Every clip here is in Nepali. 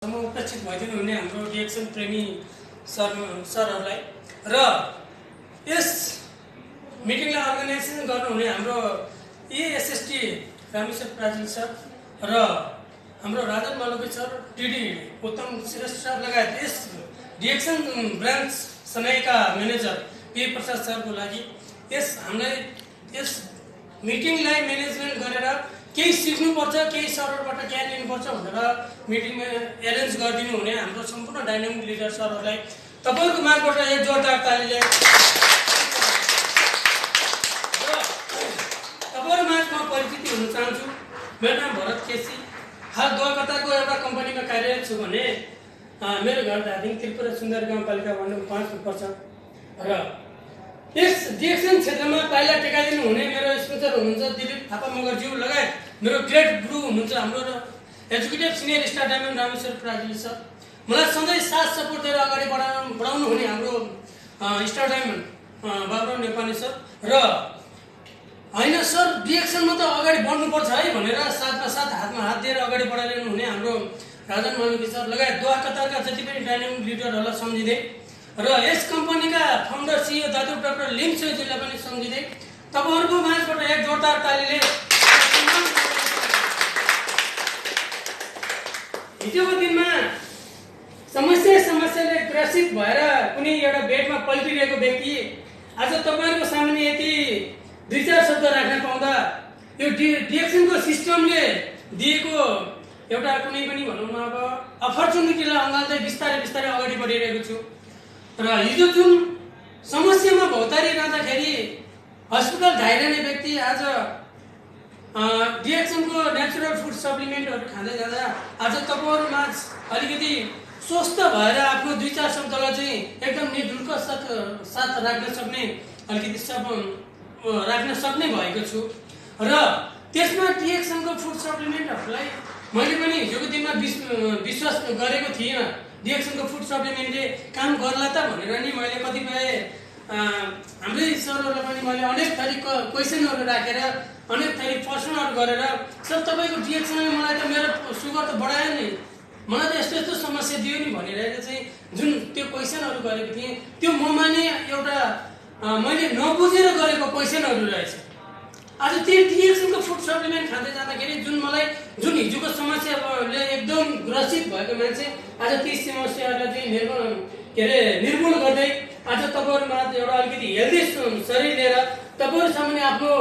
उपस्थित भइदिनु हुने हाम्रो डिएक्सन प्रेमी सरहरूलाई र यस मिटिङलाई अर्गनाइजेसन गर्नुहुने हाम्रो एएसएसटी रामेश्वर प्राजिल सर र हाम्रो राजन मालवी सर, टिडी उत्तम श्रेष्ठ सर लगायत यस डिएक्सन ब्रान्च सनाईका म्यानेजर पी प्रसाद सरको लागि हामीलाई यस मिटिङलाई म्यानेजमेन्ट गरेर केही सिक्नुपर्छ, केही सरहरूबाट ज्ञान लिनुपर्छ भनेर मिटिङमा एरेन्ज गरिदिनु हुने हाम्रो सम्पूर्ण डाइनामिक लिडर सरहरूलाई तपाईँहरूको मार्फत एक जोरदार तालीले तपाईँहरू माझमा परिचित हुन चाहन्छु। मेरो नाम भरत केसी, हाल कलकत्ताको एउटा कम्पनीमा कार्यरत छु भने मेरो घर धादिङ त्रिपुरा सुन्दर गाउँपालिका वार्ड 5 पर्छ र यस डिएक्सन क्षेत्रमा पाइला टेकाइदिनु हुने मेरो स्पोन्सर हुनुहुन्छ दिलीप थापा मगरज्यू लगायत मेरो ग्रेट गुरु हुनुहुन्छ हाम्रो executive senior star diamond Rameshwar Prajil sir, मलाई सधैँ साथ सपोर्ट दिएर अगाडि बढाउनु हुने हाम्रो star diamond Baburao Nepali sir र होइन सर डिएक्सनमा त अगाडि बढ्नुपर्छ है भनेर साथमा साथ हातमा हात दिएर अगाडि बढाइरहनु हुने हाम्रो राजन मालवी सर लगायत दोहा कतारका जति पनि डाइनामिक लिडरहरूलाई सम्झिँदै र यस कम्पनीका फाउन्डर सिइओ दाजु डाक्टर लिम्सोजीलाई पनि सम्झिँदै तपाईँहरूको माझबाट एक जोरदार तालीले हिजोको दिनमा समस्याले ग्रसित भएर कुनै एउटा बेडमा पल्टिरहेको व्यक्ति आज तपाईँहरूको सामने यति 2-4 शब्द राख्न पाउँदा यो डिएक्सनको सिस्टमले दिएको एउटा कुनै पनि भनौँ न अब अपर्च्युनिटीलाई अँगाल्दै बिस्तारै अगाडि बढिरहेको छु र हिजो जुन समस्यामा भौतारिरहँदाखेरि हस्पिटल धाइरहने व्यक्ति आज डिएक्सनको नेचुरल फुड सप्लिमेन्टहरू खाँदै जाँदा आज तपाईँहरू माझ अलिकति स्वस्थ भएर आफ्नो 2-4 शब्दलाई चाहिँ एकदम निर्धुल्क साथ राख्न सक्ने अलिकति राख्न सक्ने भएको छु र त्यसमा डिएक्सनको फुड सप्लिमेन्टहरूलाई मैले पनि हिजोको दिनमा विश्वास गरेको थिइनँ। डिएक्सनको फुड सप्लिमेन्टले काम गर्ला त भनेर नि मैले कतिपय हाम्रै सरहरूलाई पनि मैले अनेक थरी क्वेसनहरू राखेर अनेक थरी प्रश्नहरू गरेर सर तपाईँको डिएक्सनले मलाई त मेरो सुगर त बढायो नि, मलाई त यस्तो समस्या दियो नि भनेर चाहिँ जुन त्यो क्वेसनहरू गरेको थिएँ त्यो ममा नै एउटा मैले नबुझेर गरेको क्वेसनहरू रहेछ। आज त्यो डिएक्सनको फुड सप्लिमेन्ट खाँदै जाँदाखेरि जुन हिजोको समस्याले एकदम ग्रसित भएको मान्छे आज ती समस्याहरूलाई चाहिँ निर्मूल गर्दै आज तपाईँहरूमा एउटा अलिकति हेल्दी शरीर लिएर तपाईँहरू सामने आफ्नो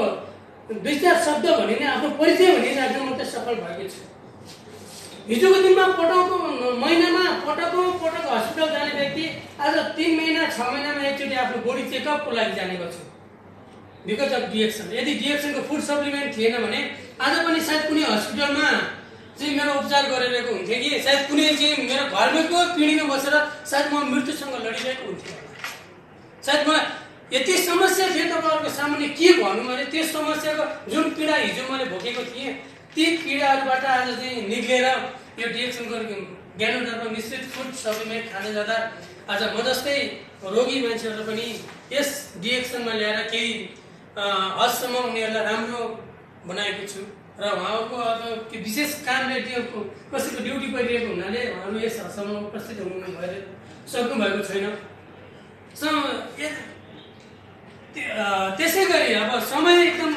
2-4 शब्द भने नै आफ्नो परिचय भनी राख्न मात्रै सफल भएको छु। हिजोको दिनमा महिनामा पटक हस्पिटल जाने व्यक्ति आज 3 महिना 6 महिनामा एकचोटि आफ्नो बोडी चेकअपको लागि जाने गर्छु बिकज अफ डिएक्सन। यदि डिएक्सनको फुड सप्लिमेन्ट थिएन भने आज पनि सायद कुनै हस्पिटलमा चाहिँ मेरो उपचार गरिरहेको हुन्थ्यो कि सायद कुनै चाहिँ मेरो घरमै पिँढीमा बसेर सायद म मृत्युसँग लडिरहेको हुन्थ्यो। सायद मलाई यति समस्या थियो तपाईँहरूको सामने के भन्नु मैले त्यो समस्याको जुन पीडा हिजो मैले भोगेको थिएँ ती पीडाहरूबाट आज चाहिँ निक्लेर यो डिएक्सनको ज्ञानोदर्प मिश्रित फुड सप्लिमेन्ट खाँदै जाँदा आज म जस्तै रोगी मान्छेहरूलाई पनि यस डिएक्सनमा ल्याएर केही हदसम्म उनीहरूलाई राम्रो बनाएको छु र उहाँहरूको अब त्यो विशेष कामले कसैको ड्युटी परिरहेको हुनाले उहाँहरू यस हदसम्म उपस्थित सक्नु भएको छैन। त्यसै गरी अब समय एकदम